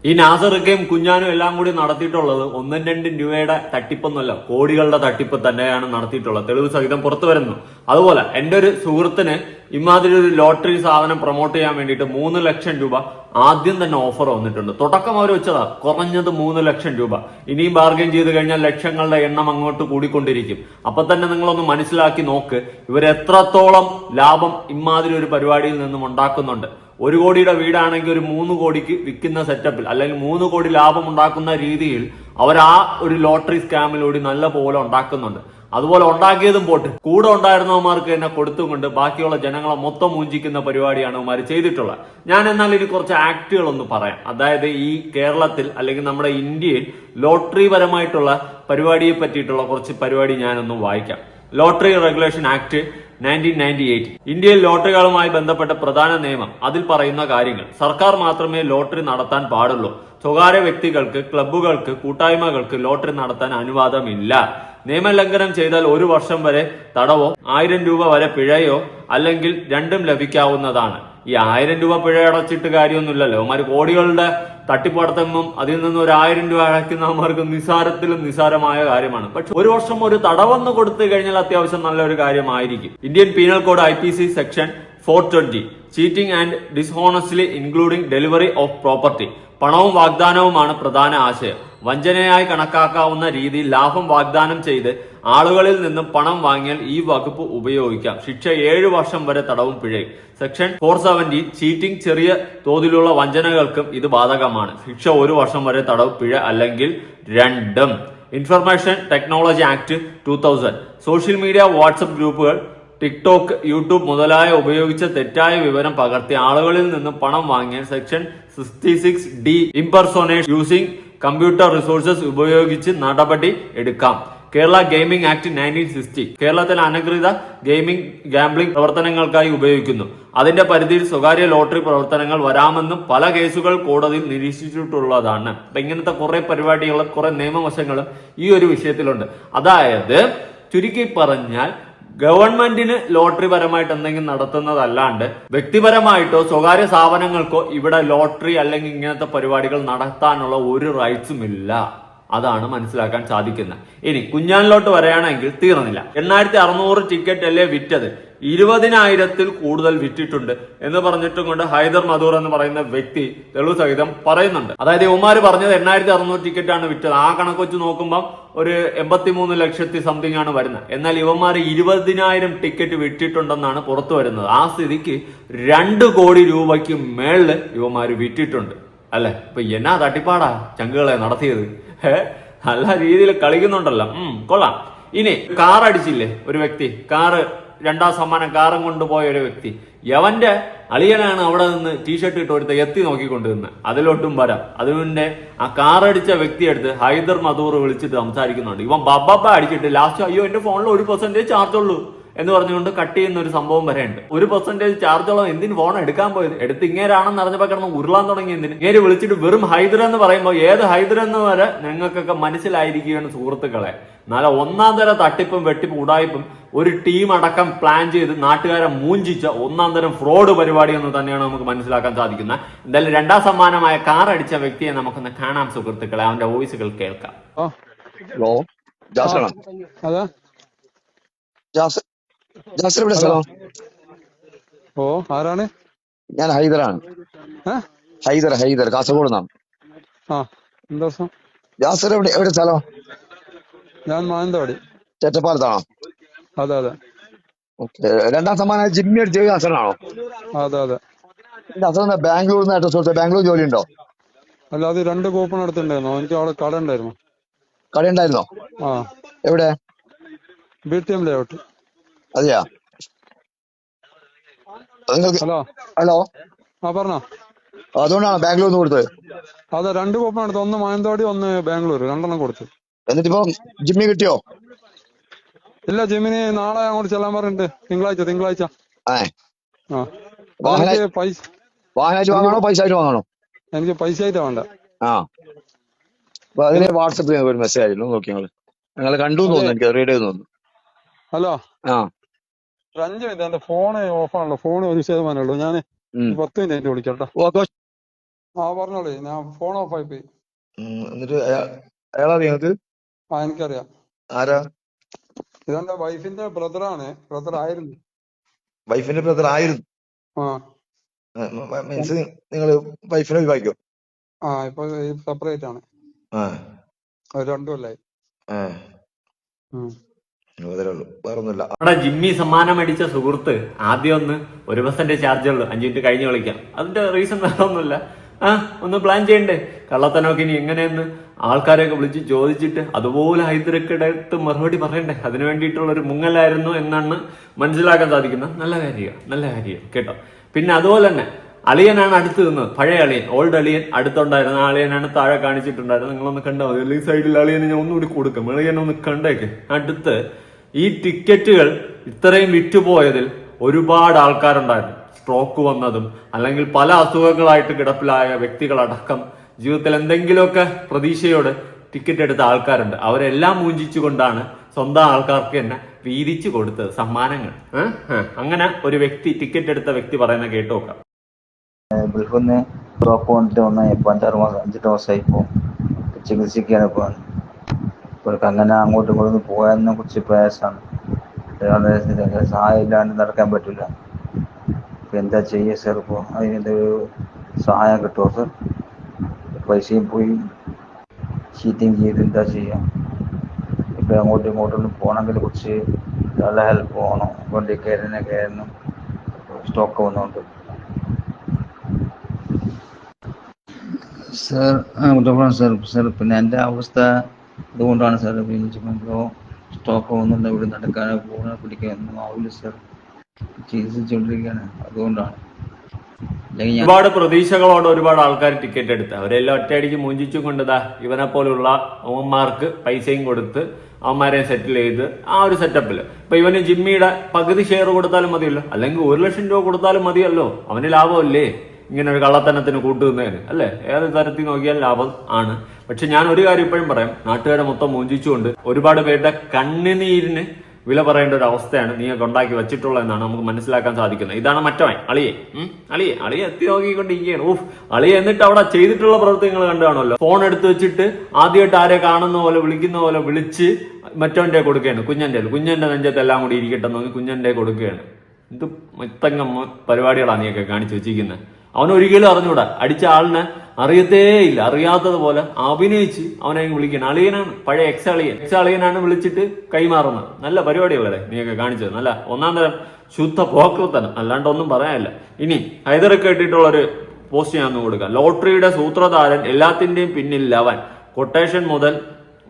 ഈ നാസറിക്കയും കുഞ്ഞാനും എല്ലാം കൂടി നടത്തിയിട്ടുള്ളത് 1-2 രൂപയുടെ തട്ടിപ്പൊന്നുമല്ല, കോടികളുടെ തട്ടിപ്പ് തന്നെയാണ് നടത്തിയിട്ടുള്ളത്. തെളിവ് സഹിതം പുറത്തു വരുന്നു. അതുപോലെ എന്റെ ഒരു സുഹൃത്തിന് ഇമാതിരി ഒരു ലോട്ടറി സാധനം പ്രൊമോട്ട് ചെയ്യാൻ വേണ്ടിയിട്ട് 3 ലക്ഷം രൂപ ആദ്യം തന്നെ ഓഫർ വന്നിട്ടുണ്ട്. തുടക്കം അവർ വെച്ചതാ കുറഞ്ഞത് 3 ലക്ഷം രൂപ. ഇനിയും ബാർഗൈൻ ചെയ്ത് കഴിഞ്ഞാൽ ലക്ഷങ്ങളുടെ എണ്ണം അങ്ങോട്ട് കൂടിക്കൊണ്ടിരിക്കും. അപ്പൊ തന്നെ നിങ്ങളൊന്ന് മനസ്സിലാക്കി നോക്ക്, ഇവരെത്രത്തോളം ലാഭം ഇമാതിരി ഒരു പരിപാടിയിൽ നിന്നും ഉണ്ടാക്കുന്നുണ്ട്. 1 കോടിയുടെ വീടാണെങ്കിൽ ഒരു 3 കോടിക്ക് വിൽക്കുന്ന സെറ്റപ്പിൽ, അല്ലെങ്കിൽ 3 കോടി ലാഭം ഉണ്ടാക്കുന്ന രീതിയിൽ അവർ ആ ഒരു ലോട്ടറി സ്കാമിലൂടെ നല്ല പോലെ ഉണ്ടാക്കുന്നുണ്ട്. അതുപോലെ ഉണ്ടാക്കിയതും പോട്ട് കൂടെ ഉണ്ടായിരുന്നവന്മാർക്ക് തന്നെ കൊടുത്തുകൊണ്ട് ബാക്കിയുള്ള ജനങ്ങളെ മൊത്തം മൂഞ്ചിക്കുന്ന പരിപാടിയാണ് അവന്മാർ ചെയ്തിട്ടുള്ളത്. ഞാൻ എന്നാൽ ഇനി കുറച്ച് ആക്ടുകളൊന്ന് പറയാം. അതായത് ഈ കേരളത്തിൽ അല്ലെങ്കിൽ നമ്മുടെ ഇന്ത്യയിൽ ലോട്ടറി പരമായിട്ടുള്ള പരിപാടിയെ പറ്റിയിട്ടുള്ള കുറച്ച് പരിപാടി ഞാനൊന്ന് വായിക്കാം. ലോട്ടറി റെഗുലേഷൻ ആക്ട് 1998, ഇന്ത്യയിൽ ലോട്ടറികളുമായി ബന്ധപ്പെട്ട പ്രധാന നിയമം. അതിൽ പറയുന്ന കാര്യങ്ങൾ: സർക്കാർ മാത്രമേ ലോട്ടറി നടത്താൻ പാടുള്ളൂ. സ്വകാര്യ വ്യക്തികൾക്ക്, ക്ലബ്ബുകൾക്ക്, കൂട്ടായ്മകൾക്ക് ലോട്ടറി നടത്താൻ അനുവാദമില്ല. നിയമലംഘനം ചെയ്താൽ 1 വർഷം വരെ തടവോ 1000 രൂപ വരെ പിഴയോ അല്ലെങ്കിൽ രണ്ടും ലഭിക്കാവുന്നതാണ്. ഈ 1000 രൂപ പിഴ അടച്ചിട്ട് കാര്യമൊന്നുമില്ലല്ലോ. അവന്മാർ കോടികളുടെ തട്ടിപ്പടത്തുമ്പം അതിൽ നിന്ന് ഒരു 1000 രൂപ അടയ്ക്കുന്നവന്മാർക്ക് നിസാരത്തിലും നിസാരമായ കാര്യമാണ്. പക്ഷെ 1 വർഷം ഒരു തടവെന്ന് കൊടുത്തു കഴിഞ്ഞാൽ അത്യാവശ്യം നല്ലൊരു കാര്യമായിരിക്കും. Indian penal code IPC section 420, cheating and dishonestly including delivery of property. പണവും വാഗ്ദാനവുമാണ് പ്രധാന ആശയം. വഞ്ചനയായി കണക്കാക്കാവുന്ന രീതിയിൽ ലാഭം വാഗ്ദാനം ചെയ്ത് ആളുകളിൽ നിന്നും പണം വാങ്ങിയാൽ ഈ വകുപ്പ് ഉപയോഗിക്കാം. ശിക്ഷ 7 വർഷം വരെ തടവും പിഴയും. സെക്ഷൻ 470, ചീറ്റിംഗ്, ചെറിയ തോതിലുള്ള വഞ്ചനകൾക്കും ഇത് ബാധകമാണ്. ശിക്ഷ 1 വർഷം വരെ തടവ്, പിഴ അല്ലെങ്കിൽ രണ്ടും. Information technology act 2000, social media, WhatsApp ഗ്രൂപ്പുകൾ, ടിക്ടോക്ക്, യൂട്യൂബ് മുതലായ ഉപയോഗിച്ച തെറ്റായ വിവരം പകർത്തി ആളുകളിൽ നിന്നും പണം വാങ്ങിയാൽ section 66D, impersonation using computer resources ഉപയോഗിച്ച് നടപടി എടുക്കാം. കേരള ഗെയിമിംഗ് ആക്ട് 1960, കേരളത്തിൽ അനധികൃത ഗെയിമിംഗ്, ഗാംബ്ലിംഗ് പ്രവർത്തനങ്ങൾക്കായി ഉപയോഗിക്കുന്നു. അതിന്റെ പരിധിയിൽ സ്വകാര്യ ലോട്ടറി പ്രവർത്തനങ്ങൾ വരാമെന്നും പല കേസുകൾ കോടതിയിൽ നിരീക്ഷിച്ചിട്ടുള്ളതാണ്. അപ്പൊ ഇങ്ങനത്തെ കുറെ പരിപാടികളും കുറെ നിയമവശങ്ങളും ഈ ഒരു വിഷയത്തിലുണ്ട്. അതായത് ചുരുക്കി പറഞ്ഞാൽ ഗവൺമെന്റിന് ലോട്ടറി പരമായിട്ട് എന്തെങ്കിലും നടത്തുന്നതല്ലാണ്ട് വ്യക്തിപരമായിട്ടോ സ്വകാര്യ സ്ഥാപനങ്ങൾക്കോ ഇവിടെ ലോട്ടറി അല്ലെങ്കിൽ ഇങ്ങനത്തെ പരിപാടികൾ നടത്താനുള്ള ഒരു റൈറ്റ്സും ഇല്ല. അതാണ് മനസ്സിലാക്കാൻ സാധിക്കുന്നത്. ഇനി കുഞ്ഞാനിലോട്ട് വരികയാണെങ്കിൽ തീർന്നില്ല. 8600 ടിക്കറ്റ് അല്ലേ വിറ്റത്, 20,000-ൽ കൂടുതൽ വിറ്റിട്ടുണ്ട് എന്ന് പറഞ്ഞിട്ടും കൊണ്ട് ഹൈദർ മധൂർ എന്ന് പറയുന്ന വ്യക്തി തെളിവ് സഹിതം പറയുന്നുണ്ട്. അതായത് ഇവന്മാര് പറഞ്ഞത് 8600 ടിക്കറ്റ് ആണ് വിറ്റത്. ആ കണക്ക് വെച്ച് നോക്കുമ്പോൾ ഒരു 83 ലക്ഷത്തി സംതിങ് ആണ് വരുന്നത്. എന്നാൽ ഇവന്മാര് 20,000 ടിക്കറ്റ് വിറ്റിട്ടുണ്ടെന്നാണ് പുറത്തു വരുന്നത്. ആ സ്ഥിതിക്ക് 2 കോടി രൂപയ്ക്ക് മേളില് ഇവന്മാര് വിറ്റിട്ടുണ്ട്. അല്ലെ? ഇപ്പൊ എന്നാ തട്ടിപ്പാടാ ചങ്കുകളെ നടത്തിയത്. നല്ല രീതിയിൽ കളിക്കുന്നുണ്ടല്ലോ. കൊള്ളാം. ഇനി കാർ അടിച്ചില്ലേ ഒരു വ്യക്തി, കാറ് 2ാം സമ്മാനം കാറും കൊണ്ടുപോയ ഒരു വ്യക്തി, യവന്റെ അളിയനാണ് അവിടെ നിന്ന് ടീഷർട്ട് ഇട്ട് കൊടുത്ത് എത്തി നോക്കിക്കൊണ്ടിരുന്നത്. അതിലോട്ടും വരാം. അതിന്റെ ആ കാറടിച്ച വ്യക്തിയെടുത്ത് ഹൈദർ മധൂർ വിളിച്ചിട്ട് സംസാരിക്കുന്നുണ്ട്. ഇവൻ ബബ്ബ അടിച്ചിട്ട് ലാസ്റ്റ് അയ്യോ എന്റെ ഫോണിൽ 1% ചാർജ് ഉള്ളൂ എന്ന് പറഞ്ഞുകൊണ്ട് കട്ട് ചെയ്യുന്ന ഒരു സംഭവം വരെ ഉണ്ട്. 1% ചാർജോളം എന്തിന് ഫോൺ എടുക്കാൻ പോയത്? എടുത്ത് ഇങ്ങേരാണെന്ന് അറിഞ്ഞപ്പോ കിടന്ന് ഉരുളാൻ തുടങ്ങി. എന്തിന് ഇങ്ങേര് വിളിച്ചിട്ട് വെറും ഹൈദർ എന്ന് പറയുമ്പോൾ ഏത് ഹൈദർ എന്ന് വരെ നിങ്ങൾക്കൊക്കെ മനസ്സിലായിരിക്കുകയാണ് സുഹൃത്തുക്കളെ. നല്ല 1ാം തരം തട്ടിപ്പും വെട്ടിപ്പും ഉടായ്പും ഒരു ടീം അടക്കം പ്ലാൻ ചെയ്ത് നാട്ടുകാരെ മൂഞ്ചിച്ച 1ാം തരം ഫ്രോഡ് പരിപാടി എന്ന് തന്നെയാണ് നമുക്ക് മനസ്സിലാക്കാൻ സാധിക്കുന്നത്. എന്തായാലും 2ാം സമ്മാനമായ കാർ അടിച്ച വ്യക്തിയെ നമുക്കൊന്ന് കാണാം സുഹൃത്തുക്കളെ. അവന്റെ വോയിസുകൾ കേൾക്കാം. ഹലോ, ജാസിർ എവിടെ സ്ഥലം? ഓ, ആരാണ്? ഞാൻ ഹൈദറാണ്. ഹൈദർ കാസർഗോഡ് നിന്നാണ്. എന്താ ജാസിർ എവിടെ സ്ഥലം? ഞാൻ മാനന്തവാടി. ചെറ്റപ്പാലത്താണോ? അതെ അതെ. ഓക്കെ. 2ാം സമ്മാനം ജിമ്മി അടിച്ചത് അസലാണോ? അതെ അതെ. അസല ബാംഗ്ലൂരിൽ നിന്ന് ബാംഗ്ലൂർ ജോലി ഉണ്ടോ? അല്ല, അത് 2 കൂപ്പൺ എടുത്തിട്ടുണ്ടായിരുന്നു. എനിക്ക് അവിടെ കട ഉണ്ടായിരുന്നു. കട ഉണ്ടായിരുന്നോ? എവിടെ? BTM layout. അതെയാ? ഹലോ, പറഞ്ഞോ. അതുകൊണ്ടാണോ ബാംഗ്ലൂരിൽ നിന്ന് കൊടുത്തത്? അതെ, 2 കൂപ്പൺ എടുത്തു. ഒന്ന് മാനന്തവാടി, ഒന്ന് ബാംഗ്ലൂർ. 2 കൊടുത്തു. എന്നിട്ടിപ്പോ ജിമ്മി കിട്ടിയോ? ഇല്ല, ജിമ്മിന് നാളെ അങ്ങോട്ട് ചെല്ലാൻ പറഞ്ഞിട്ട്. തിങ്കളാഴ്ച. വാഹനമായിട്ട് വാങ്ങണോ പൈസ ആയിട്ട് വാങ്ങണോ? എനിക്ക് പൈസ ആയിട്ടാ വേണ്ട. അപ്പൊ അതിന് വാട്സപ്പിൽ ഒരു മെസ്സേജ് ആയിരുന്നു. നോക്കി ഞങ്ങൾ കണ്ടു തോന്നുന്നു. എനിക്ക് റീഡ് ചെയ്ത് തോന്നുന്നു. Hello, 5 minute. എന്റെ ഫോണ് ഓഫാണല്ലോ. ഫോൺ 1% ഉള്ളൂ. ഞാൻ 10 മിനിറ്റ് വിളിക്കാം. ആ പറഞ്ഞോളേ, ഞാൻ ഫോൺ ഓഫ് ആയി പോയി. എന്നിട്ട് അയാളറിയാം നിങ്ങൾക്ക്? ആ എനിക്കറിയാം. ആരാ? ഇതെന്റെ വൈഫിന്റെ ബ്രദറാണ്, ബ്രദർ ആയിരുന്നു. വൈഫിന്റെ ബ്രദർ ആയിരുന്നു? ആ മീൻസ് നിങ്ങൾ വൈഫിനെ ഒഴിവാക്കിയോ? ആ ഇപ്പൊ സെപ്പറേറ്റ് ആണ്. ആ അത് 2 കൊല്ലായി. ആ ഉം. അതേ ഉള്ളൂ, വേറെ ഒന്നുമില്ല. നമ്മുടെ ജിമ്മി സമ്മാനം അടിച്ച സുഹൃത്ത് ആദ്യം ഒന്ന് 1% ചാർജേ ഉള്ളൂ, 5 മിനിറ്റ് കഴിഞ്ഞ് വിളിക്കാം. അതിന്റെ റീസൺ വേറെ ഒന്നുമില്ല. ഒന്ന് പ്ലാൻ ചെയ്യണ്ടേ കള്ളത്തനമൊക്കെ ഇനി എങ്ങനെയെന്ന് ആൾക്കാരെയൊക്കെ വിളിച്ച് ചോദിച്ചിട്ട് അതുപോലെ ഹൈദരക്കടുത്ത് മറുപടി പറയണ്ടേ. അതിനു വേണ്ടിയിട്ടുള്ള ഒരു മുങ്ങലായിരുന്നു എന്നാണ് മനസ്സിലാക്കാൻ സാധിക്കുന്നത്. നല്ല കാര്യം കേട്ടോ. പിന്നെ അതുപോലെ തന്നെ അളിയനാണ് അടുത്ത് നിന്നത്, പഴയ അളിയൻ, ഓൾഡ് അളിയൻ അടുത്തുണ്ടായിരുന്നു. ആ അളിയനാണ് താഴെ കാണിച്ചിട്ടുണ്ടായിരുന്നു. നിങ്ങളൊന്ന് കണ്ടാൽ മതി, അല്ലെങ്കിൽ സൈഡിൽ അളിയനെ ഞാൻ ഒന്നുകൂടി കൊടുക്കും. അളിയനൊന്ന് കണ്ടേക്ക്. അടുത്ത് ഈ ടിക്കറ്റുകൾ ഇത്രയും വിറ്റുപോയതിൽ ഒരുപാട് ആൾക്കാരുണ്ടായിരുന്നു. സ്ട്രോക്ക് വന്നതും അല്ലെങ്കിൽ പല അസുഖങ്ങളായിട്ട് കിടപ്പിലായ വ്യക്തികളടക്കം ജീവിതത്തിൽ എന്തെങ്കിലുമൊക്കെ പ്രതീക്ഷയോടെ ടിക്കറ്റ് എടുത്ത ആൾക്കാരുണ്ട്. അവരെല്ലാം മൂഞ്ചിച്ചുകൊണ്ടാണ് സ്വന്തം ആൾക്കാർക്ക് തന്നെ വീതിച്ചു കൊടുത്തത് സമ്മാനങ്ങൾ. അങ്ങനെ ഒരു വ്യക്തി, ടിക്കറ്റ് എടുത്ത വ്യക്തി പറയുന്ന കേട്ടു നോക്കാം. ഗൾഫിൽ നിന്ന് സ്ട്രോക്ക് വന്നിട്ട് വന്ന ഇപ്പോൾ 5-6 മാസമായി. ഇപ്പോൾ ചികിത്സിക്കുകയാണ്. ഇപ്പോൾ അങ്ങനെ അങ്ങോട്ടും ഇങ്ങോട്ടും പോയതിനെ കുറിച്ച് പ്രയാസമാണ്. സഹായം ഇല്ലാണ്ട് നടക്കാൻ പറ്റില്ല. ഇപ്പം എന്താ ചെയ്യുക സാർ? ഇപ്പോൾ അതിനെന്തൊരു സഹായം കിട്ടുമോ സാർ? പൈസയും പോയി, ചീറ്റിങ് ചെയ്ത് എന്താ ചെയ്യുക? ഇപ്പം അങ്ങോട്ടും ഇങ്ങോട്ടും പോകണമെങ്കിൽ കുറച്ച് നല്ല ഹെൽപ്പ് വേണം. വണ്ടി കയറുന്ന സ്റ്റോക്ക് വന്നുകൊണ്ട്. Sir good afternoon sir. പിന്നെ എൻ്റെ അവസ്ഥ ഇതുകൊണ്ടാണ് സാർ. ഇപ്പോൾ സ്റ്റോക്ക് ഒന്നുമില്ല, ഇവിടെ നടക്കാനോ പോകാനോ പിടിക്കാനൊന്നും ആവില്ല സാർ. ചികിത്സിച്ചുകൊണ്ടിരിക്കുകയാണ്, അതുകൊണ്ടാണ്. ഒരുപാട് പ്രതീക്ഷകളോടെ ഒരുപാട് ആൾക്കാർ ടിക്കറ്റ് എടുത്ത് അവരെല്ലാം ഒറ്റയടിക്ക് മൂഞ്ചിച്ചും കൊണ്ടതാ ഇവനെ പോലുള്ള അവന്മാർക്ക് പൈസയും കൊടുത്ത് അവന്മാരെ സെറ്റിൽ ചെയ്ത് ആ ഒരു സെറ്റപ്പിൽ ഇപ്പൊ ഇവന് ജിമ്മിയുടെ പകുതി ഷെയർ കൊടുത്താലും മതിയല്ലോ, അല്ലെങ്കിൽ 1 ലക്ഷം രൂപ കൊടുത്താലും മതിയല്ലോ. അവന് ലാഭമല്ലേ ഇങ്ങനെ ഒരു കള്ളത്തനത്തിന് കൂട്ടുന്നതിന്, അല്ലേ? ഏത് തരത്തിൽ നോക്കിയാൽ ലാഭം ആണ്. പക്ഷെ ഞാൻ ഒരു കാര്യം ഇപ്പോഴും പറയാം, നാട്ടുകാരെ മൊത്തം മൂഞ്ചിച്ചുകൊണ്ട് ഒരുപാട് പേരുടെ കണ്ണുനീരിന് വില പറയേണ്ട ഒരു അവസ്ഥയാണ് നീയൊക്കെ ഉണ്ടാക്കി വെച്ചിട്ടുള്ളത് എന്നാണ് നമുക്ക് മനസ്സിലാക്കാൻ സാധിക്കുന്നത്. ഇതാണ് മറ്റവൻ അളിയെ എത്തി നോക്കിക്കൊണ്ടിരിക്കുകയാണ്. അളിയെ എന്നിട്ട് അവിടെ ചെയ്തിട്ടുള്ള പ്രവൃത്തികൾ കണ്ടു കാണുമല്ലോ. ഫോൺ എടുത്ത് വെച്ചിട്ട് ആദ്യമായിട്ട് ആരെ കാണുന്ന പോലെ വിളിക്കുന്ന പോലെ വിളിച്ച് മറ്റവന്റെ കൊടുക്കുകയാണ്. കുഞ്ഞന്റെ നെഞ്ചത്ത് എല്ലാം കൂടി ഇരിക്കട്ടെ നോക്കി കുഞ്ഞന്റെ കൊടുക്കുകയാണ്. ഇത് മത്തങ്ങ പരിപാടികളാണ് നീയൊക്കെ കാണിച്ചു വെച്ചിരിക്കുന്നത്. അവനൊരിക്കലും അറിഞ്ഞൂടാ, അടിച്ച ആളിനെ അറിയത്തേയില്ല, അറിയാത്തതുപോലെ അഭിനയിച്ച് അവനെ വിളിക്കണം. അളിയനാണ്, പഴയ എക്സ് അളിയനാണ് വിളിച്ചിട്ട് കൈമാറുന്നത്. നല്ല പരിപാടികളല്ലേ നീയൊക്കെ കാണിച്ചത്, നല്ല ഒന്നാം തരം ശുദ്ധ പോക്കൃത്തനം, അല്ലാണ്ട് ഒന്നും പറയാനില്ല. ഇനി ഹൈദരൊക്കെ ഇട്ടിട്ടുള്ളൊരു പോസ്റ്റ് ഞാൻ ഒന്ന് കൊടുക്കാം. ലോട്ടറിയുടെ സൂത്രധാരൻ, എല്ലാത്തിന്റെയും പിന്നിൽ അവൻ, കൊട്ടേഷൻ മുതൽ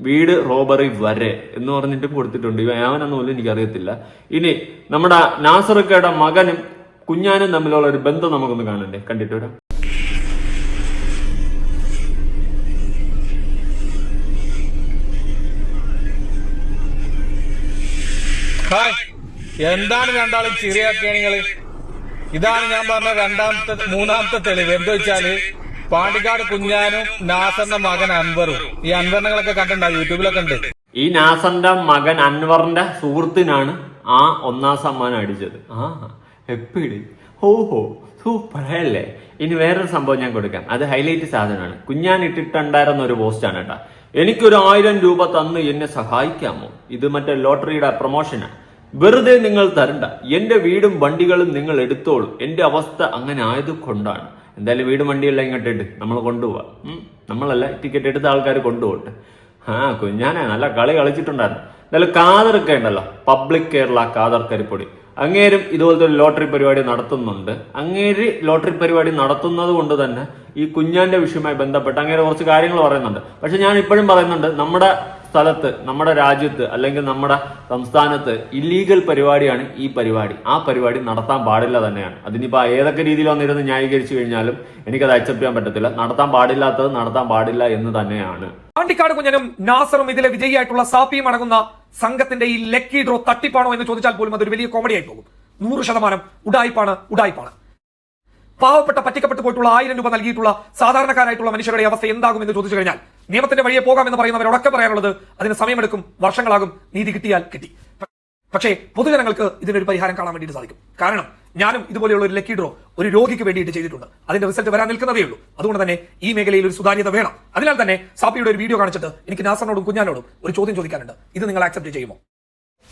വീട് റോബറി വരെ എന്ന് പറഞ്ഞിട്ടും കൊടുത്തിട്ടുണ്ട്. അവനൊന്നും പോലും എനിക്കറിയത്തില്ല. ഇനി നമ്മുടെ നാസർക്കയുടെ മകനും കുഞ്ഞാനും തമ്മിലുള്ള ഒരു ബന്ധം നമുക്കൊന്ന് കാണണ്ടേ, കണ്ടിട്ട് വരാം. എന്താണ് രണ്ടാളും ചിറിയാക്കിയാണിങ്ങള്? ഇതാണ് ഞാൻ പറഞ്ഞ മൂന്നാമത്തെ തെളിവ്. എന്താ വെച്ചാല് പാണ്ടിക്കാട് കുഞ്ഞാനും നാസറിന്റെ മകൻ അൻവറും. ഈ അൻവറിനങ്ങളൊക്കെ കണ്ടിട്ടുണ്ടാവും, യൂട്യൂബിലൊക്കെ ഉണ്ട്. ഈ നാസറിന്റെ മകൻ അൻവറിന്റെ സുഹൃത്തിനാണ് ആ 1ാം സമ്മാനം അടിച്ചത്. എപ്പിടി ഓഹോ സൂപ്പറല്ലേ. ഇനി വേറൊരു സംഭവം ഞാൻ കൊടുക്കാം, അത് ഹൈലൈറ്റ് സാധനമാണ്. കുഞ്ഞാൻ ഇട്ടിട്ടുണ്ടായിരുന്ന ഒരു പോസ്റ്റാണ് കേട്ടോ. എനിക്കൊരു 1000 രൂപ തന്ന് എന്നെ സഹായിക്കാമോ? ഇത് മറ്റേ ലോട്ടറിയുടെ പ്രൊമോഷനാണ്. വെറുതെ നിങ്ങൾ തരണ്ട, എന്റെ വീടും വണ്ടികളും നിങ്ങൾ എടുത്തോളൂ. എന്റെ അവസ്ഥ അങ്ങനെ ആയതുകൊണ്ടാണ്. എന്തായാലും വീടും വണ്ടിയെല്ലാം ഇങ്ങോട്ടിട്ട് നമ്മൾ കൊണ്ടുപോവാം. നമ്മളല്ല, ടിക്കറ്റ് എടുത്ത ആൾക്കാർ കൊണ്ടുപോട്ടെ. കുഞ്ഞാനെ നല്ല കളി കളിച്ചിട്ടുണ്ടായിരുന്നു. എന്തായാലും കാതർക്ക ഉണ്ടല്ലോ, പബ്ലിക് കേരള കാദർ കരിപ്പൊടി, അങ്ങേരും ഇതുപോലത്തെ ഒരു ലോട്ടറി പരിപാടി നടത്തുന്നുണ്ട്. അങ്ങേര് ലോട്ടറി പരിപാടി നടത്തുന്നത് കൊണ്ട് തന്നെ ഈ കുഞ്ഞാന്റെ വിഷയവുമായി ബന്ധപ്പെട്ട് അങ്ങേര് കുറച്ച് കാര്യങ്ങൾ പറയുന്നുണ്ട്. പക്ഷെ ഞാൻ ഇപ്പോഴും പറയുന്നുണ്ട്, നമ്മുടെ സ്ഥലത്ത്, നമ്മുടെ രാജ്യത്ത് അല്ലെങ്കിൽ നമ്മുടെ സംസ്ഥാനത്ത് ഇല്ലീഗൽ പരിപാടിയാണ് ഈ പരിപാടി. ആ പരിപാടി നടത്താൻ പാടില്ല തന്നെയാണ്. അതിനിപ്പോ ഏതൊക്കെ രീതിയിൽ വന്നിരുന്ന് ന്യായീകരിച്ചു കഴിഞ്ഞാലും എനിക്കത് അക്സെപ്റ്റ് ചെയ്യാൻ പറ്റത്തില്ല. നടത്താൻ പാടില്ലാത്തത് നടത്താൻ പാടില്ല എന്ന് തന്നെയാണ്. പാണ്ടിക്കാട് കുഞ്ഞനും നാസറും ഇതിലെ വിജയിയായിട്ടുള്ള സാപ്പിയും അടങ്ങുന്ന സംഘത്തിന്റെ ഈ ലക്കി ഡ്രോ തട്ടിപ്പാണോ എന്ന് ചോദിച്ചാൽ പോലും അതൊരു വലിയ കോമഡിയായി പോകും. 100% ഉഡായിപ്പാണ്. പാവപ്പെട്ട പറ്റിക്കപ്പെട്ടു പോയിട്ടുള്ള 1000 രൂപ നൽകിയിട്ടുള്ള സാധാരണക്കാരായിട്ടുള്ള മനുഷ്യരുടെ അവസ്ഥ എന്താകുമെന്ന് ചോദിച്ചു കഴിഞ്ഞാൽ നിയമത്തിന്റെ വഴിയെ പോകാമെന്ന് പറയുന്നവരോടൊക്കെ പറയാനുള്ളത് അതിന് സമയമെടുക്കും, വർഷങ്ങളാകും, നീതി കിട്ടിയാൽ കിട്ടി. പക്ഷേ പൊതുജനങ്ങൾക്ക് ഇതിനൊരു പരിഹാരം കാണാൻ വേണ്ടിയിട്ട് സാധിക്കും. കാരണം ഞാനും ഇതുപോലെയുള്ള ഒരു ലക്കി ഡ്രോ ഒരു രോഗിക്ക് വേണ്ടിയിട്ട് ചെയ്തിട്ടുണ്ട്. അതിന്റെ റിസൾട്ട് വരാൻ നിൽക്കുന്നതേ ഉള്ളൂ. അതുകൊണ്ട് തന്നെ ഈ മേഖലയിൽ ഒരു സുതാര്യത വേണം. അതിനാൽ തന്നെ സാപ്പിയുടെ ഒരു വീഡിയോ കാണിച്ചിട്ട് എനിക്ക് നാസറിനോടും കുഞ്ഞാനോടും ഒരു ചോദ്യം ചോദിക്കാനുണ്ട്. ഇത് നിങ്ങൾ ആക്സെപ്റ്റ് ചെയ്യുമോ?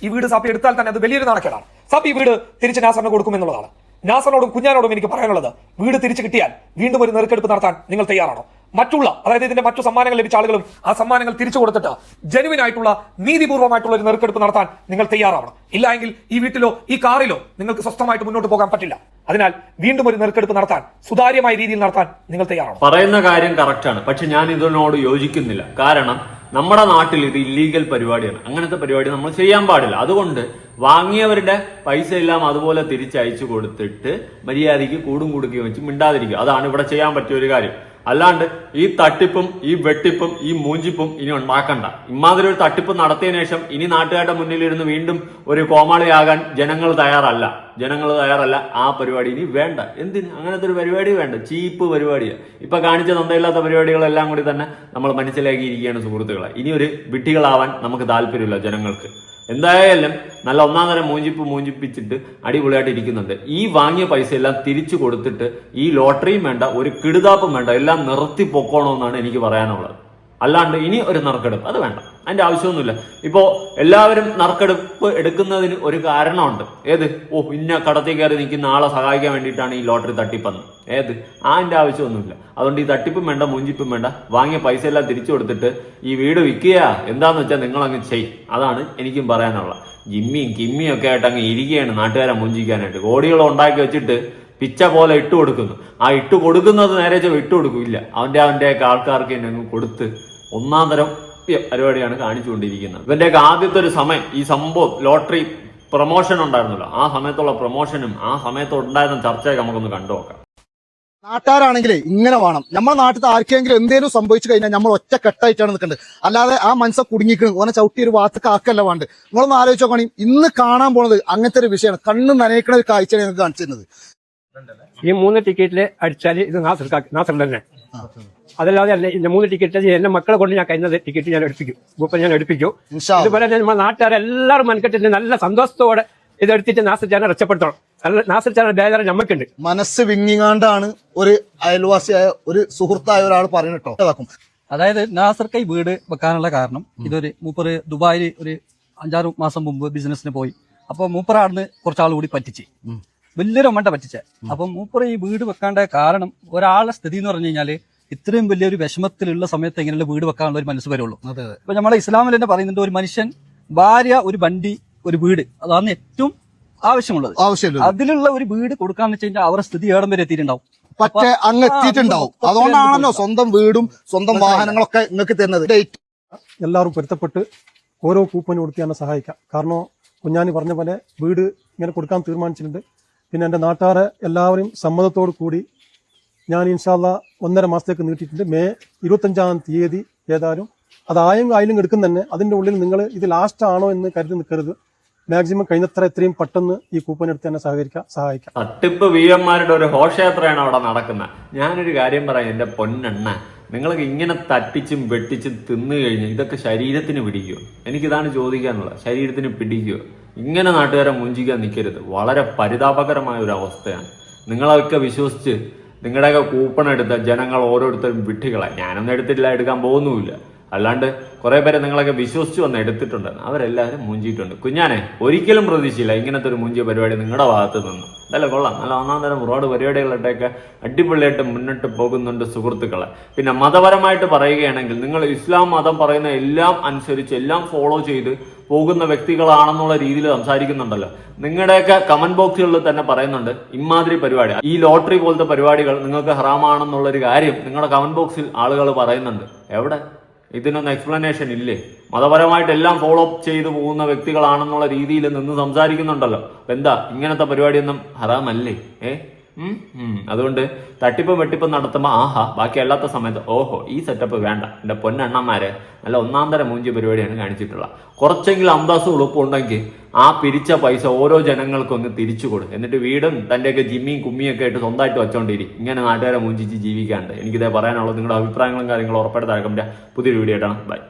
ഈ വീട് സാപ്പി എടുത്താൽ തന്നെ അത് വലിയൊരു നാണക്കേടാണ്. സാപ്പി വീട് തിരിച്ച് നാസറിന് കൊടുക്കുമെന്നുള്ളതാണ്. നാസറിനോടും കുഞ്ഞാനോടും എനിക്ക് പറയാനുള്ളത്, വീട് തിരിച്ചു കിട്ടിയാൽ വീണ്ടും ഒരു നെറുക്കെടുപ്പ് നടത്താൻ നിങ്ങൾ തയ്യാറാണോ? മറ്റുള്ള, അതായത് ഇതിന്റെ മറ്റു സമ്മാനങ്ങൾ ലഭിച്ച ആളുകളും ആ സമ്മാനങ്ങൾ തിരിച്ചു കൊടുത്തിട്ട് ജെനുവിൻ ആയിട്ടുള്ള നീതിപൂർവ്വമായിട്ടുള്ള ഒരു നെറുക്കെടുപ്പ് നടത്താൻ നിങ്ങൾ തയ്യാറാവണം. ഇല്ല എങ്കിൽ ഈ വീട്ടിലോ ഈ കാറിലോ നിങ്ങൾക്ക് സ്വസ്ഥമായിട്ട് മുന്നോട്ട് പോകാൻ പറ്റില്ല. അതിനാൽ വീണ്ടും ഒരു നെറുക്കെടുപ്പ് നടത്താൻ, സുതാര്യമായ രീതിയിൽ നടത്താൻ നിങ്ങൾ തയ്യാറാണ്. പറയുന്ന കാര്യം കറക്റ്റാണ്. പക്ഷെ ഞാൻ ഇതിനോട് യോജിക്കുന്നില്ല. കാരണം നമ്മുടെ നാട്ടിൽ ഇത് ഇല്ലീഗൽ പരിപാടിയാണ്. അങ്ങനത്തെ പരിപാടി നമ്മൾ ചെയ്യാൻ പാടില്ല. അതുകൊണ്ട് വാങ്ങിയവരുടെ പൈസ എല്ലാം അതുപോലെ തിരിച്ചയച്ചു കൊടുത്തിട്ട് മര്യാദയ്ക്ക് കൂടും കൊടുക്കുകയും വെച്ച് മിണ്ടാതിരിക്കുക. അതാണ് ഇവിടെ ചെയ്യാൻ പറ്റിയ ഒരു കാര്യം. അല്ലാണ്ട് ഈ തട്ടിപ്പും ഈ വെട്ടിപ്പും ഈ മൂഞ്ചിപ്പും ഇനി ഉണ്ടാക്കണ്ട. ഇമാതിരി ഒരു തട്ടിപ്പ് നടത്തിയതിനു ശേഷം ഇനി നാട്ടുകാരുടെ മുന്നിലിരുന്ന് വീണ്ടും ഒരു കോമാളിയാകാൻ ജനങ്ങൾ തയ്യാറല്ല. ആ പരിപാടി ഇനി വേണ്ട. എന്തിന് അങ്ങനത്തെ ഒരു പരിപാടി വേണ്ട. ചീപ്പ് പരിപാടിയാണ്. ഇപ്പൊ കാണിച്ച തന്തയില്ലാത്ത പരിപാടികളെല്ലാം കൂടി തന്നെ നമ്മൾ മനസ്സിലാക്കിയിരിക്കുകയാണ് സുഹൃത്തുക്കളെ. ഇനി ഒരു വിഡ്ഢികളാവാൻ നമുക്ക് താല്പര്യമില്ല ജനങ്ങൾക്ക്. എന്തായാലും നല്ല ഒന്നാം തരം മൂഞ്ചിപ്പിച്ചിട്ട് അടിപൊളിയായിട്ട് ഇരിക്കുന്നുണ്ട്. ഈ വാങ്ങിയ പൈസ എല്ലാം തിരിച്ചു കൊടുത്തിട്ട് ഈ ലോട്ടറിയും വേണ്ട, ഒരു കിടുതാപ്പും വേണ്ട, എല്ലാം നിർത്തി പൊക്കോണമെന്നാണ് എനിക്ക് പറയാനുള്ളത്. അല്ലാണ്ട് ഇനി ഒരു നറുക്കെടുപ്പ് അത് വേണ്ട. അതിന്റെ ആവശ്യമൊന്നുമില്ല. ഇപ്പോ എല്ലാവരും നറുക്കെടുപ്പ് എടുക്കുന്നതിന് ഒരു കാരണമുണ്ട്. ഏത്? ഇന്ന കടത്തിൽ കയറി നിൽക്കുന്ന ആളെ സഹായിക്കാൻ വേണ്ടിയിട്ടാണ് ഈ ലോട്ടറി തട്ടിപ്പെന്ന്. ഏത്? അതിന്റെ ആവശ്യമൊന്നുമില്ല. അതുകൊണ്ട് ഈ തട്ടിപ്പും വേണ്ട, മൂഞ്ചിപ്പും വേണ്ട. വാങ്ങിയ പൈസ എല്ലാം തിരിച്ചു കൊടുത്തിട്ട് ഈ വീട് വിൽക്കുക എന്താന്ന് വെച്ചാൽ നിങ്ങളങ്ങ് ചെയ്യും. അതാണ് എനിക്കും പറയാനുള്ളത്. ജിമ്മിയും കിമ്മിയും ഒക്കെ ആയിട്ട് അങ്ങ് ഇരിക്കുകയാണ് നാട്ടുകാരെ മൂഞ്ചിക്കാനായിട്ട്. കോടികൾ ഉണ്ടാക്കി വെച്ചിട്ട് പിച്ച പോലെ ഇട്ട് കൊടുക്കുന്നു. ആ ഇട്ട് കൊടുക്കുന്നത് നേരെ ഇട്ട് കൊടുക്കില്ല. അവന്റെ ആൾക്കാർക്ക് തന്നെ അങ്ങ് കൊടുത്ത് ഒന്നാം തരം പരിപാടിയാണ് കാണിച്ചുകൊണ്ടിരിക്കുന്നത്. ഇവന്റെയൊക്കെ ആദ്യത്തെ ഒരു സമയം ഈ സംഭവം ലോട്ടറി പ്രൊമോഷൻ ഉണ്ടായിരുന്നല്ലോ, ആ സമയത്തുള്ള പ്രൊമോഷനും ആ സമയത്ത് ഉണ്ടായിരുന്ന ചർച്ചയൊക്കെ നമുക്കൊന്ന് കണ്ടുനോക്കാം. നാട്ടുകാരാണെങ്കിലേ ഇങ്ങനെ വേണം. നമ്മുടെ നാട്ടിൽ ആർക്കെങ്കിലും എന്തെങ്കിലും സംഭവിച്ചു കഴിഞ്ഞാൽ നമ്മൾ ഒറ്റ കെട്ടായിട്ടാണ് നിൽക്കേണ്ടത്. അല്ലാതെ ആ മനസ്സെ കുടുങ്ങിക്കുന്നത് ഓനെ ചവിട്ടി ഒരു വാത്തക്ക് ആക്കല്ല വേണ്ടത്. നിങ്ങളൊന്ന് ആലോചിച്ച് നോക്കണേ, ഇന്ന് കാണാൻ പോണത് അങ്ങനത്തെ ഒരു വിഷയമാണ്. കണ്ണ് നനയിക്കണ ഒരു കാഴ്ചയാണ് ഞങ്ങൾക്ക് കാണിച്ചിരുന്നത്. ഈ 3 ടിക്കറ്റിൽ അടിച്ചാൽ ഇത് നാസർ തന്നെ. അതല്ലാതെ അല്ല, 3 ടിക്കറ്റ് എന്റെ മക്കളെ കൊണ്ട് ഞാൻ കഴിഞ്ഞ ടിക്കറ്റ് ഞാൻ എടുപ്പിക്കും, ഗ്രൂപ്പ് ഞാൻ എടുപ്പിക്കും. ഇതുപോലെ നമ്മുടെ നാട്ടുകാരെല്ലാവരും മനക്കെട്ടിട്ട് നല്ല സന്തോഷത്തോടെ ഇതെടുത്തിട്ട് നാസർ ചാനൽ രക്ഷപ്പെടുത്തണം. നാസർ ചാനൽ ബേജാറ് നമ്മക്കുണ്ട്. മനസ്സ് വിങ്ങിങ്ങാണ്ടാണ് ഒരു അയൽവാസിയായ ഒരു സുഹൃത്തായ ഒരാൾ പറഞ്ഞിട്ടോ. അതായത് നാസർക്ക് ഈ വീട് വെക്കാനുള്ള കാരണം, ഇതൊരു മൂപ്പര് ദുബായിൽ ഒരു 5-6 മാസം മുമ്പ് ബിസിനസ്സിന് പോയി. അപ്പൊ മൂപ്പറാടുന്ന് കുറച്ചാൾ കൂടി പറ്റിച്ച്, വലിയൊരു അമ്മണ്ട പറ്റിച്ച. അപ്പൊ മൂപ്പര് ഈ വീട് വെക്കാണ്ട കാരണം, ഒരാളുടെ സ്ഥിതി എന്ന് പറഞ്ഞു കഴിഞ്ഞാല് ഇത്രയും വലിയൊരു വിഷമത്തിലുള്ള സമയത്ത് എങ്ങനെയുള്ള വീട് വെക്കാനുള്ള ഒരു മനസ്സ് വരുള്ളൂ. ഇപ്പൊ നമ്മളെ ഇസ്ലാമിൽ തന്നെ പറയുന്നുണ്ട്, ഒരു മനുഷ്യൻ, ഭാര്യ, ഒരു വണ്ടി, ഒരു വീട്, അതാണ് ഏറ്റവും ആവശ്യമുള്ളത്. അതിലുള്ള ഒരു വീട് കൊടുക്കാന്ന് വെച്ച് കഴിഞ്ഞാൽ അവരുടെ സ്ഥിതി ഏടം വരെ എത്തിയിട്ടുണ്ടാവും. പക്ഷെ അങ്ങ് എത്തിയിട്ടുണ്ടാവും. അതുകൊണ്ടാണല്ലോ സ്വന്തം വീടും സ്വന്തം വാഹനങ്ങളൊക്കെ നിങ്ങൾക്ക് തരുന്നത്. എല്ലാവരും പൊരുത്തപ്പെട്ട് ഓരോ കൂപ്പനും കൊടുത്തിയാണ് സഹായിക്കാം. കാരണം കുഞ്ഞാനി പറഞ്ഞ പോലെ വീട് ഇങ്ങനെ കൊടുക്കാൻ തീരുമാനിച്ചിട്ടുണ്ട്. പിന്നെ എൻ്റെ നാട്ടുകാരെ എല്ലാവരും സമ്മതത്തോടു കൂടി ഞാൻ ഇൻഷാല്ല 1.5 മാസത്തേക്ക് നീട്ടിയിട്ടുണ്ട്. മെയ് 25-ാം തീയതി ഏതായാലും അതായാലും എടുക്കും തന്നെ. അതിൻ്റെ ഉള്ളിൽ നിങ്ങൾ ഇത് ലാസ്റ്റ് ആണോ എന്ന് കരുതി നിൽക്കരുത്. മാക്സിമം കഴിഞ്ഞത്ര എത്രയും പെട്ടെന്ന് ഈ കൂപ്പൺ എടുത്ത് തന്നെ സഹായിക്കാം. തട്ടിപ്പ് വീരന്മാരുടെ ഒരു ഘോഷയാത്രയാണ് അവിടെ നടക്കുന്നത്. ഞാനൊരു കാര്യം പറയാം, എന്റെ പൊന്നെണ്ണ, നിങ്ങൾക്ക് ഇങ്ങനെ തട്ടിച്ചും വെട്ടിച്ചും തിന്നു കഴിഞ്ഞാൽ ഇതൊക്കെ ശരീരത്തിന് പിടിക്കുമോ? എനിക്കിതാണ് ചോദിക്കാനുള്ളത്. ശരീരത്തിന് പിടിക്കുമോ? ഇങ്ങനെ നാട്ടുകാരെ മുഞ്ചിക്കാൻ നിൽക്കരുത്. വളരെ പരിതാപകരമായ ഒരു അവസ്ഥയാണ്. നിങ്ങളൊക്കെ വിശ്വസിച്ച് നിങ്ങളുടെയൊക്കെ കൂപ്പൺ എടുത്ത ജനങ്ങൾ ഓരോരുത്തരും വിഡ്ഢികളെ. ഞാനൊന്നും എടുത്തിട്ടില്ല, എടുക്കാൻ പോകുന്നുമില്ല. അല്ലാണ്ട് കുറെ പേരെ നിങ്ങളൊക്കെ വിശ്വസിച്ച് വന്ന് എടുത്തിട്ടുണ്ട്. അവരെല്ലാവരും മൂഞ്ചിയിട്ടുണ്ട്. കുഞ്ഞാനെ ഒരിക്കലും പ്രതീക്ഷയില്ല ഇങ്ങനത്തെ ഒരു മൂഞ്ചിയ പരിപാടി നിങ്ങളുടെ ഭാഗത്ത് നിന്ന്. അതല്ല, കൊള്ളാം. നല്ല ഒന്നാം തരം റോഡ് പരിപാടികളിലൊക്കെ അടിപൊളിയായിട്ട് മുന്നോട്ട് പോകുന്നുണ്ട് സുഹൃത്തുക്കളെ. പിന്നെ മതപരമായിട്ട് പറയുകയാണെങ്കിൽ, നിങ്ങൾ ഇസ്ലാം മതം പറയുന്ന എല്ലാം അനുസരിച്ച് എല്ലാം ഫോളോ ചെയ്ത് പോകുന്ന വ്യക്തികളാണെന്നുള്ള രീതിയിൽ സംസാരിക്കുന്നുണ്ടല്ലോ. നിങ്ങളുടെയൊക്കെ കമന്റ് ബോക്സുകളിൽ തന്നെ പറയുന്നുണ്ട് ഇമാതിരി പരിപാടി, ഈ ലോട്ടറി പോലത്തെ പരിപാടികൾ നിങ്ങൾക്ക് ഹറാമാണെന്നുള്ളൊരു കാര്യം നിങ്ങളുടെ കമന്റ് ബോക്സിൽ ആളുകൾ പറയുന്നുണ്ട്. എവിടെ? ഇതിനൊന്നും എക്സ്പ്ലനേഷൻ ഇല്ലേ? മതപരമായിട്ട് എല്ലാം ഫോളോ അപ്പ് ചെയ്തു പോകുന്ന വ്യക്തികളാണെന്നുള്ള രീതിയിൽ നിന്ന് സംസാരിക്കുന്നുണ്ടല്ലോ. എന്താ ഇങ്ങനത്തെ പരിപാടിയൊന്നും ഹറാമല്ലേ? അതുകൊണ്ട് തട്ടിപ്പും വെട്ടിപ്പും നടത്തുമ്പോൾ ആഹാ, ബാക്കി അല്ലാത്ത സമയത്ത് ഓഹോ ഈ സെറ്റപ്പ് വേണ്ട. എൻ്റെ പൊന്നെണ്ണന്മാരെ നല്ല ഒന്നാം തരം മൂഞ്ചിയ പരിപാടിയാണ് കാണിച്ചിട്ടുള്ളത്. കുറച്ചെങ്കിലും അന്തസ്സും ഉളുപ്പും ഉണ്ടെങ്കിൽ ആ പിരിച്ച പൈസ ഓരോ ജനങ്ങൾക്കും ഒന്ന് തിരിച്ചു കൊടുക്കും. എന്നിട്ട് വീടും തൻ്റെയൊക്കെ ജിമ്മിയും കുമ്മിയൊക്കെ ആയിട്ട് സ്വന്തമായിട്ട് വെച്ചോണ്ടിരി. ഇങ്ങനെ നാട്ടുകാരെ മൂഞ്ചിച്ച് ജീവിക്കാണ്ട്. എനിക്കിതേ പറയാനുള്ളത്. നിങ്ങളുടെ അഭിപ്രായങ്ങളും കാര്യങ്ങളും ഉറപ്പായിട്ട് താഴെ കമന്റ്. പുതിയൊരു വീഡിയോ ആയിട്ടാണ്. ബൈ.